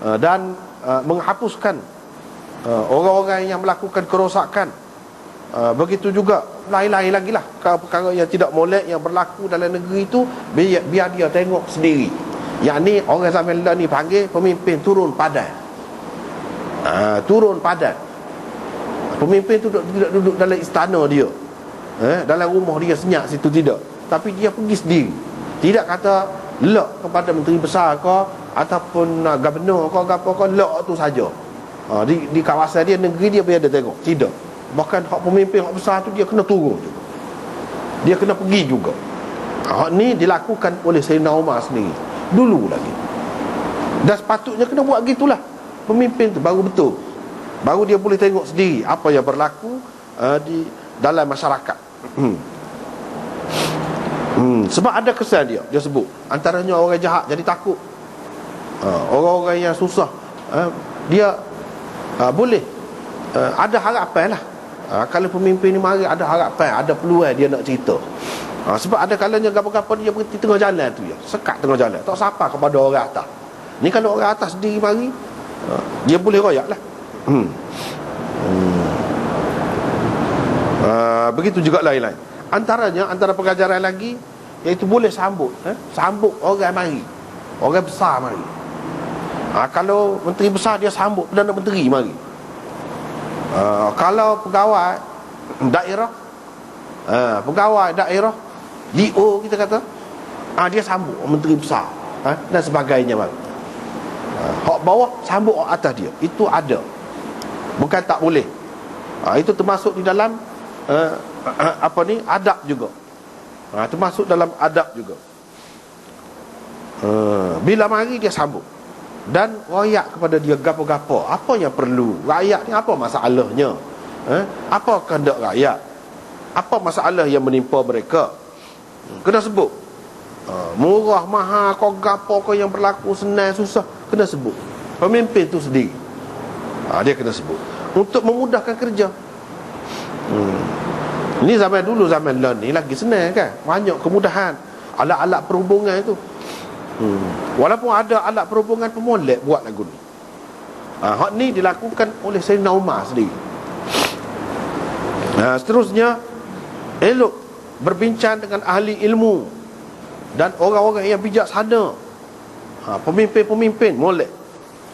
dan menghapuskan orang-orang yang melakukan kerosakan. Begitu juga lain-lain lagi lah perkara-perkara yang tidak molek yang berlaku dalam negeri itu, biar dia tengok sendiri. Yang ni orang zaman ni panggil pemimpin turun padan. Turun padan. Pemimpin tu tidak duduk dalam istana dia, dalam rumah dia senyap situ, tidak. Tapi dia pergi sendiri. Tidak kata lok kepada menteri besar ke ataupun gubernur ke apa ke, lok tu saja. Di kawasan dia, negeri dia, biar dia tengok. Tidak. Bahkan hak pemimpin hak besar tu dia kena turun juga. Dia kena pergi juga. Hak ni dilakukan oleh Sayyidina Umar sendiri dulu lagi. Dan sepatutnya kena buat gitulah. Pemimpin tu baru betul, baru dia boleh tengok sendiri apa yang berlaku di dalam masyarakat. Sebab ada kesan dia sebut, antaranya orang jahat jadi takut, orang-orang yang susah dia boleh ada harapan lah. Kalau pemimpin ni mari, ada harapan, ada peluang dia nak cerita. Sebab ada kalanya gapa-gapa dia berhenti tengah jalan tu, ya sekat tengah jalan, tak sapa kepada orang atas. Ni kalau orang atas sendiri mari, dia boleh royak lah. Begitu juga lain-lain. Antara pengajaran lagi, iaitu boleh sambut sambut orang mari, orang besar mari. Kalau menteri besar, dia sambut Perdana Menteri mari. Kalau pegawai daerah, pegawai daerah, DO kita kata, dia sambut menteri besar dan sebagainya mari. Hak bawah sambut hak atas dia. Itu ada, bukan tak boleh. Itu termasuk di dalam adab juga. Termasuk dalam adab juga. Bila mari dia sambut dan royak kepada dia gapo-gapo, apa yang perlu rakyat ni, apa masalahnya, apa kehendak rakyat, apa masalah yang menimpa mereka, kena sebut. Murah mahal kau gapo kau yang berlaku, senang susah, kena sebut. Pemimpin tu sendiri dia kena sebut untuk memudahkan kerja. Ini zaman dulu, zaman ni lagi senang kan, banyak kemudahan, alat-alat perhubungan itu. Walaupun ada alat perhubungan pemolek buat lagu ni. Hak ni dilakukan oleh Sayyidina Umar sendiri. Seterusnya, elok berbincang dengan ahli ilmu dan orang-orang yang bijaksana, pemimpin-pemimpin molek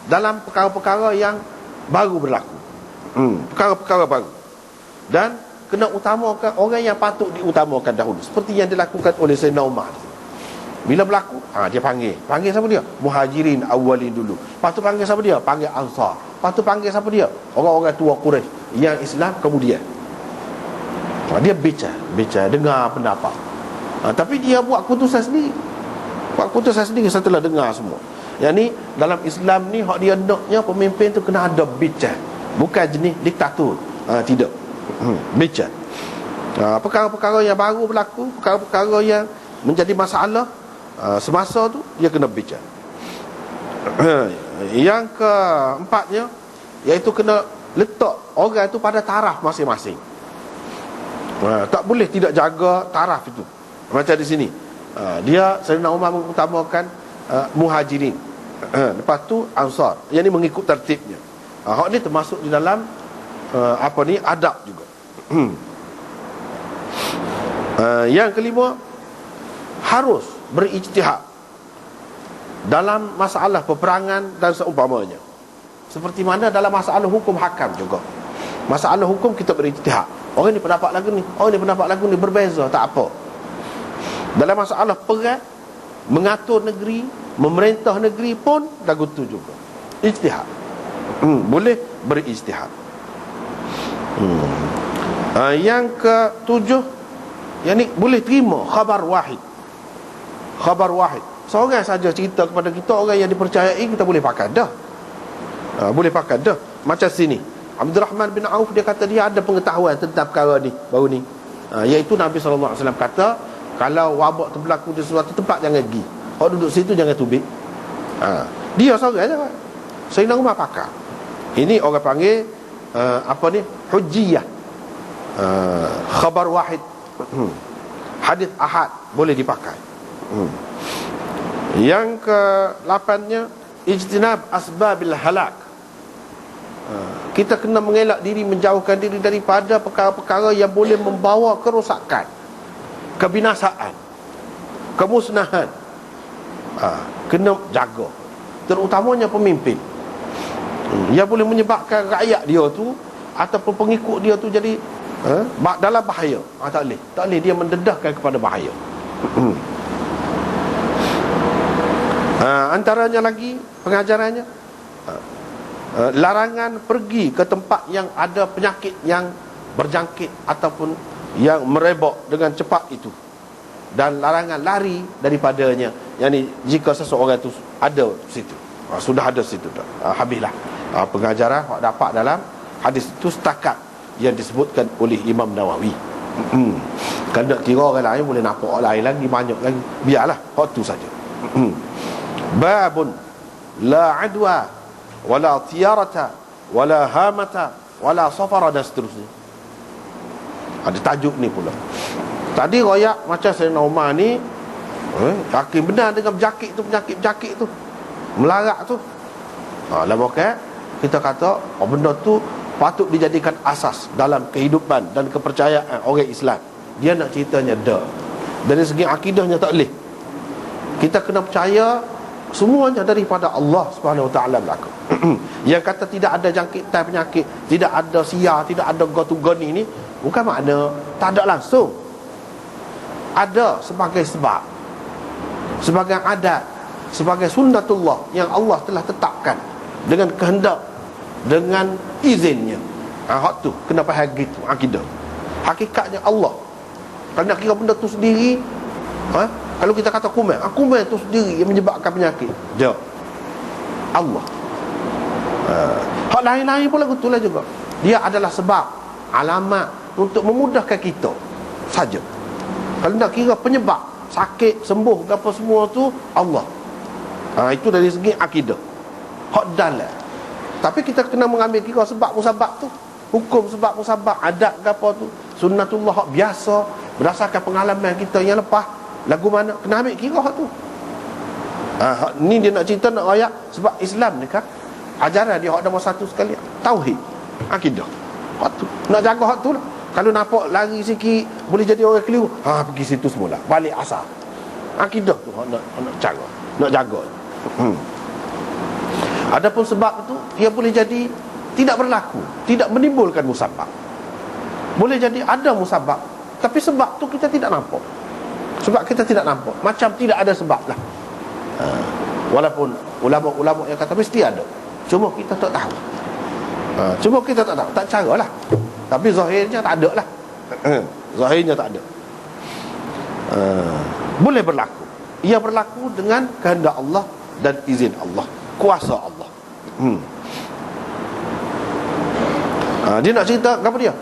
dalam perkara-perkara yang baru berlaku, perkara-perkara baru. Dan kena utamakan orang yang patut diutamakan dahulu, seperti yang dilakukan oleh Sayyidina Umar. Bila berlaku, dia panggil siapa dia? Muhajirin awalin dulu. Lepas tu panggil siapa dia? Panggil Ansar. Lepas tu panggil siapa dia? Orang-orang tua Quraisy yang Islam kemudian. Dia bicara, dengar pendapat. Tapi dia buat keputusan sendiri setelah dengar semua. Yang ni dalam Islam ni, hak dia naknya pemimpin tu kena ada bicara, bukan jenis diktator. Tidak. Bicara. Perkara-perkara yang baru berlaku, perkara-perkara yang menjadi masalah semasa tu, dia kena bicara. Yang keempatnya, iaitu kena letak orang tu pada taraf masing-masing. Tak boleh tidak jaga taraf itu. Macam di sini, dia Sayyidina Umar mengutamakan Muhajirin, lepas tu Ansar. Yang ni mengikut tertibnya. Hak ni termasuk di dalam adab juga. Yang kelima, harus berijtihad dalam masalah peperangan dan seumpamanya. Seperti mana dalam masalah hukum hakam juga. Masalah hukum kita berijtihad. Orang ni pendapat lagu ni, orang ni pendapat lagu ni, berbeza, tak apa. Dalam masalah perang, mengatur negeri, memerintah negeri pun lagu tu juga ijtihad. Boleh berijtihad. Yang ketujuh, yang ni boleh terima khabar wahid. Seorang saja cerita kepada kita, orang yang dipercayai, kita boleh pakai dah. Boleh pakai dah. Macam sini, Abdurrahman bin Auf, dia kata dia ada pengetahuan tentang perkara ni baru ni, iaitu Nabi SAW kata, kalau wabak terberlaku di suatu tempat, jangan pergi. Kalau duduk situ jangan tubik. Dia seorang je. Sayyidina Umar pakar. Ini orang panggil hujjiyah, khabar wahid, hadis ahad boleh dipakai. Yang ke-8-nya, ijtinab asbabil halak. Kita kena mengelak diri, menjauhkan diri daripada perkara-perkara yang boleh membawa kerosakan, kebinasaan, kemusnahan. Kena jaga, terutamanya pemimpin. Yang boleh menyebabkan rakyat dia tu ataupun pengikut dia tu jadi dalam bahaya. Tak boleh dia mendedahkan kepada bahaya. Antaranya lagi pengajarannya, larangan pergi ke tempat yang ada penyakit yang berjangkit ataupun yang merebak dengan cepat itu, dan larangan lari daripadanya. Yani jika seseorang itu ada situ, sudah ada situ, habislah pengajaran yang dapat dalam hadis itu setakat yang disebutkan oleh Imam Nawawi. Kalau nak kira orang lain boleh nampak orang lain lagi banyak lagi, biarlah hak tu saja. Babun la adwa wala tiyarata wala hamata wala safara, dan seterusnya. Ada tajuk ni pula. Tadi royak macam Sayyidina Umar ni, yakin benar dengan penyakit tu, melarat tu. Lama kita kata benda tu patut dijadikan asas dalam kehidupan dan kepercayaan orang Islam. Dia nak ceritanya dari segi akidahnya tak boleh. Kita kena percaya semuanya daripada Allah Subhanahu Wa Taala berlaku. Yang kata tidak ada jangkitan penyakit, tidak ada siar, tidak ada gotugoni ni, bukan makna tak ada langsung. Ada sebagai sebab, sebagai adat, sebagai sunnatullah yang Allah telah tetapkan dengan kehendak, dengan izinnya. Hak tu kena faham gitu akidah. Hakikatnya Allah. Kalau nak kira benda tu sendiri, kalau kita kata kuman tu sendiri yang menyebabkan penyakit, dia Allah. Hak lain-lain pula betul lah juga. Dia adalah sebab, alamat untuk memudahkan kita saja. Kalau nak kira penyebab sakit, sembuh, apa semua tu Allah. Itu dari segi akidah, hak dalam. Tapi kita kena mengambil kira sebab musabab tu, hukum sebab musabab, adat ke apa tu, sunnatullah hak biasa berdasarkan pengalaman kita yang lepas. Lagu mana kena ambil kira hak tu. Ni dia nak cerita, nak ayat sebab Islam ni kan ajaran dia hak nombor satu sekali, tauhid, akidah. Hak tu nak jaga hak tu lah. Kalau nampak lari sikit boleh jadi orang keliru, pergi situ semula, balik asal. Akidah tu nak jaga, nak jaga. Adapun sebab tu dia boleh jadi tidak berlaku, tidak menimbulkan musabab. Boleh jadi ada musabab, tapi sebab tu kita tidak nampak. Sebab kita tidak nampak, macam tidak ada sebab lah. Walaupun ulama-ulama yang kata mesti ada, cuma kita tak tahu. Tak cara lah. Tapi zahirnya tak ada lah. Zahirnya tak ada. Boleh berlaku. Ia berlaku dengan kehendak Allah dan izin Allah, kuasa Allah. Dia nak cerita apa dia?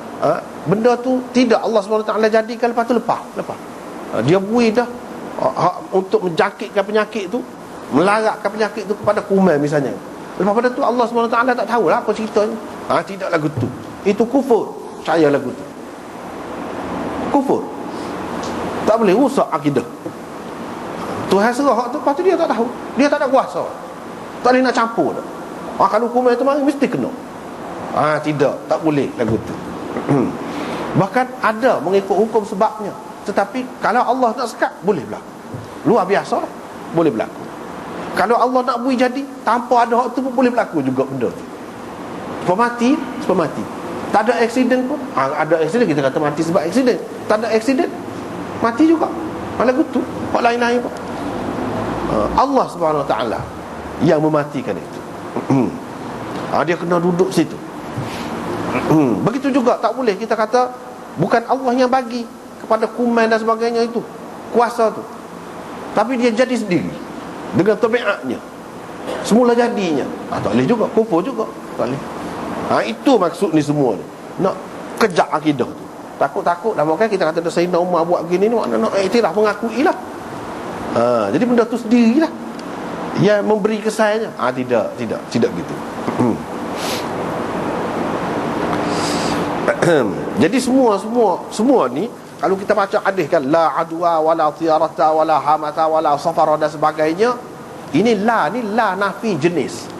Benda tu tidak Allah SWT jadikan, lepas tu lepas. Dia bui dah untuk menjangkitkan penyakit tu, melaratkan penyakit tu kepada kuman misalnya. Lepas pada tu Allah SWT tak tahulah apa ceritanya. Tidak lagu tu, itu kufur. Percaya lagu tu kufur, tak boleh rusak akidah. Tuhan serah hak tu, lepas tu dia tak tahu, dia tak ada kuasa, tak boleh nak campur dah. Kalau kuman tu mari mesti kena. Tidak, tak boleh lagu tu. Bahkan ada mengikut hukum sebabnya, tetapi kalau Allah nak sekat, boleh berlaku. Luar biasa lah, boleh berlaku. Kalau Allah nak bui jadi tanpa ada hak tu pun boleh berlaku juga benda tu. Mati. Tak ada aksiden pun, ada aksiden kita kata mati sebab aksiden. Tak ada aksiden, mati juga. Lagu tu hak lain-lain pun Allah Subhanahu Wa Taala yang mematikan itu. Dia kena duduk situ. Begitu juga tak boleh kita kata bukan Allah yang bagi kepada kuman dan sebagainya itu kuasa tu, tapi dia jadi sendiri dengan tabiatnya, semula jadinya. Tak boleh juga, kufur juga, tak boleh. Itu maksud ni semua ni, nak kejak akidah tu. Takut-takut dah makan kita kata Sayyidina Umar buat begini ni, makna nak iktiraf, mengakui lah. Jadi benda tu sendirilah yang memberi kesannya. Tidak gitu. Jadi semua ni kalau kita baca hadis kan, la adwa wala tiyarata wala hamata wala safara dan sebagainya, Ini la nafi jenis.